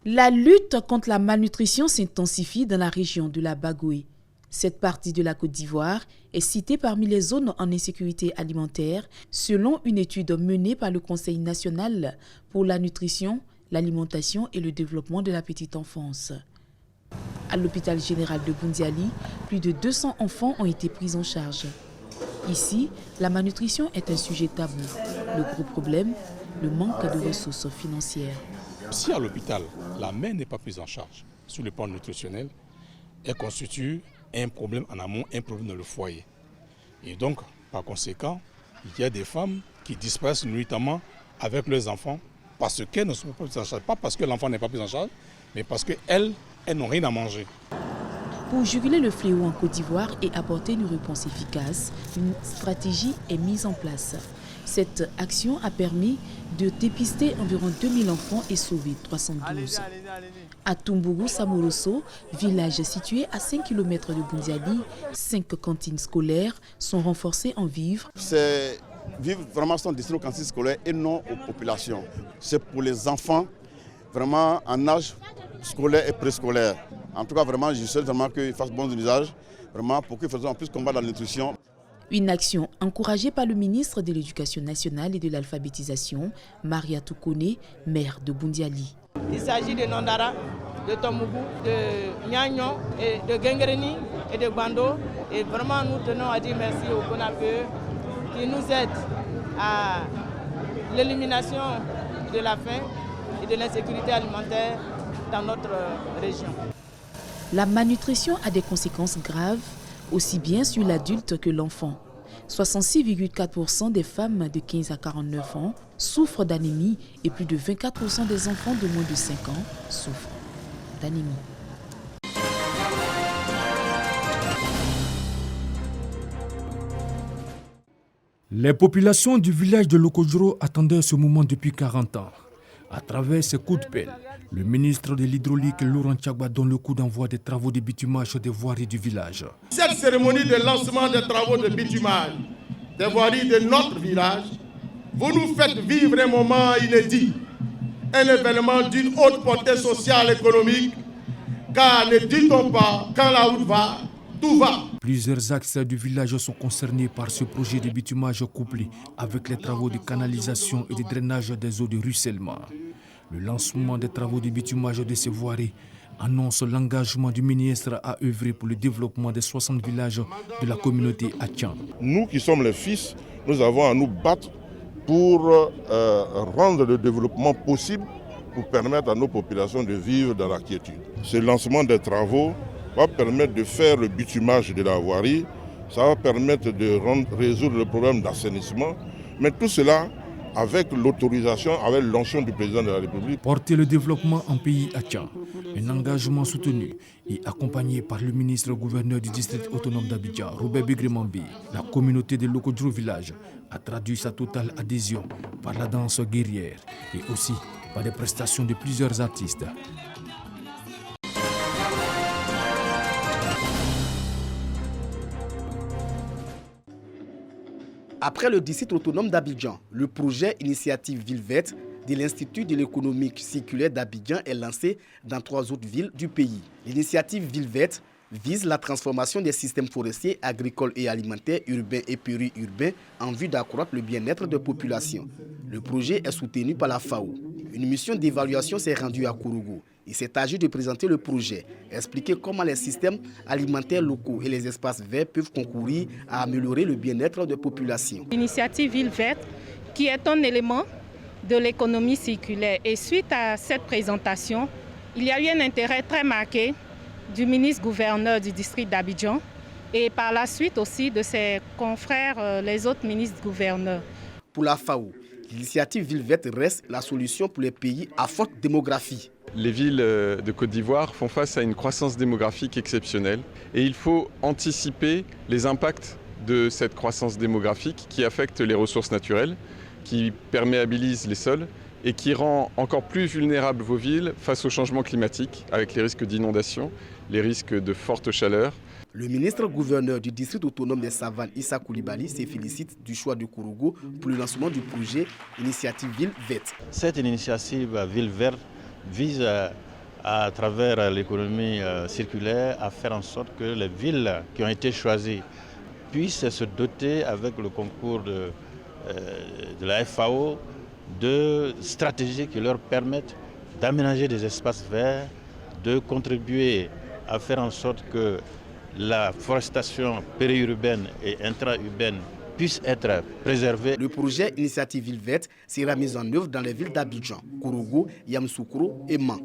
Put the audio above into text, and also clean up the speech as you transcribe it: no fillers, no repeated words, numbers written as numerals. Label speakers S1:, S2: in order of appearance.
S1: La lutte contre la malnutrition s'intensifie dans la région de la Bagoé. Cette partie de la Côte d'Ivoire est citée parmi les zones en insécurité alimentaire selon une étude menée par le Conseil national pour la nutrition, l'alimentation et le développement de la petite enfance. À l'hôpital général de Boundiali, plus de 200 enfants ont été pris en charge. Ici, la malnutrition est un sujet tabou. Le gros problème, le manque de ressources financières.
S2: Si à l'hôpital, la mère n'est pas prise en charge sur le plan nutritionnel, elle constitue un problème en amont, un problème dans le foyer. Et donc, par conséquent, il y a des femmes qui disparaissent nuitamment avec leurs enfants parce qu'elles ne sont pas prises en charge. Pas parce que l'enfant n'est pas pris en charge, mais parce qu'elles n'ont rien à manger.
S1: Pour juguler le fléau en Côte d'Ivoire et apporter une réponse efficace, une stratégie est mise en place. Cette action a permis de dépister environ 2000 enfants et sauver 312. À Tumbourou Samoroso, village situé à 5 km de Boundiali, 5 cantines scolaires sont renforcées en vivres.
S3: Ces vivres vraiment sont destinés aux cantines scolaires et non aux populations. C'est pour les enfants vraiment en âge scolaire et préscolaire. En tout cas, vraiment, je souhaite vraiment qu'ils fassent bon usage, vraiment pour qu'ils fassent en plus combattre la nutrition.
S1: Une action encouragée par le ministre de l'Éducation nationale et de l'alphabétisation, Maria Toukone, maire de Boundiali.
S4: Il s'agit de Nondara, de Tomougou, de Nyagnon, et de Gengreni et de Bando. Et vraiment, nous tenons à dire merci au CONAPE qui nous aide à l'élimination de la faim et de l'insécurité alimentaire dans notre région.
S1: La malnutrition a des conséquences graves, aussi bien sur l'adulte que l'enfant. 66,4% des femmes de 15 à 49 ans souffrent d'anémie et plus de 24% des enfants de moins de 5 ans souffrent d'anémie.
S5: Les populations du village de Lokodjoro attendaient ce moment depuis 40 ans. À travers ce coup de pelle, le ministre de l'Hydraulique, Laurent Tchagba, donne le coup d'envoi des travaux de bitumage des voiries du village.
S6: Cette cérémonie de lancement des travaux de bitumage des voiries de notre village, vous nous faites vivre un moment inédit, un événement d'une haute portée sociale et économique, car ne dit-on pas, quand la route va, tout va.
S5: Plusieurs axes du village sont concernés par ce projet de bitumage couplé avec les travaux de canalisation et de drainage des eaux de ruissellement. Le lancement des travaux de bitumage de ces voiries annonce l'engagement du ministre à œuvrer pour le développement des 60 villages de la communauté Athian.
S7: Nous qui sommes les fils, nous avons à nous battre pour rendre le développement possible, pour permettre à nos populations de vivre dans la quiétude. Ce lancement des travaux va permettre de faire le bitumage de la voirie, ça va permettre de résoudre le problème d'assainissement, mais tout cela avec l'autorisation, avec l'onction du président de la République.
S5: Porter le développement en pays Athian, un engagement soutenu et accompagné par le ministre-gouverneur du district autonome d'Abidjan, Robert Begremambi. La communauté de Lokodjoro Village a traduit sa totale adhésion par la danse guerrière et aussi par des prestations de plusieurs artistes.
S8: Après le district autonome d'Abidjan, le projet Initiative Ville Verte de l'Institut de l'économie circulaire d'Abidjan est lancé dans 3 autres villes du pays. L'initiative Ville Verte vise la transformation des systèmes forestiers, agricoles et alimentaires, urbains et périurbains en vue d'accroître le bien-être des populations. Le projet est soutenu par la FAO. Une mission d'évaluation s'est rendue à Kourougou. Il s'est agi de présenter le projet, expliquer comment les systèmes alimentaires locaux et les espaces verts peuvent concourir à améliorer le bien-être des populations.
S9: L'initiative Ville Verte, qui est un élément de l'économie circulaire. Et suite à cette présentation, il y a eu un intérêt très marqué du ministre-gouverneur du district d'Abidjan et par la suite aussi de ses confrères, les autres ministres-gouverneurs.
S8: Pour la FAO, l'initiative Ville Verte reste la solution pour les pays à forte démographie.
S10: Les villes de Côte d'Ivoire font face à une croissance démographique exceptionnelle et il faut anticiper les impacts de cette croissance démographique qui affecte les ressources naturelles, qui perméabilise les sols et qui rend encore plus vulnérables vos villes face au changement climatique avec les risques d'inondation, les risques de forte chaleur.
S8: Le ministre-gouverneur du district autonome des Savanes, Issa Koulibaly, se félicite du choix de Kourougou pour le lancement du projet Initiative Ville Verte.
S11: Cette initiative Ville Verte vise à travers l'économie circulaire, à faire en sorte que les villes qui ont été choisies puissent se doter avec le concours de la FAO de stratégies qui leur permettent d'aménager des espaces verts, de contribuer à faire en sorte que la forestation périurbaine et intra-urbaine puisse être préservée.
S8: Le projet Initiative Ville Verte sera mis en œuvre dans les villes d'Abidjan, Kourougou, Yamoussoukro et Man.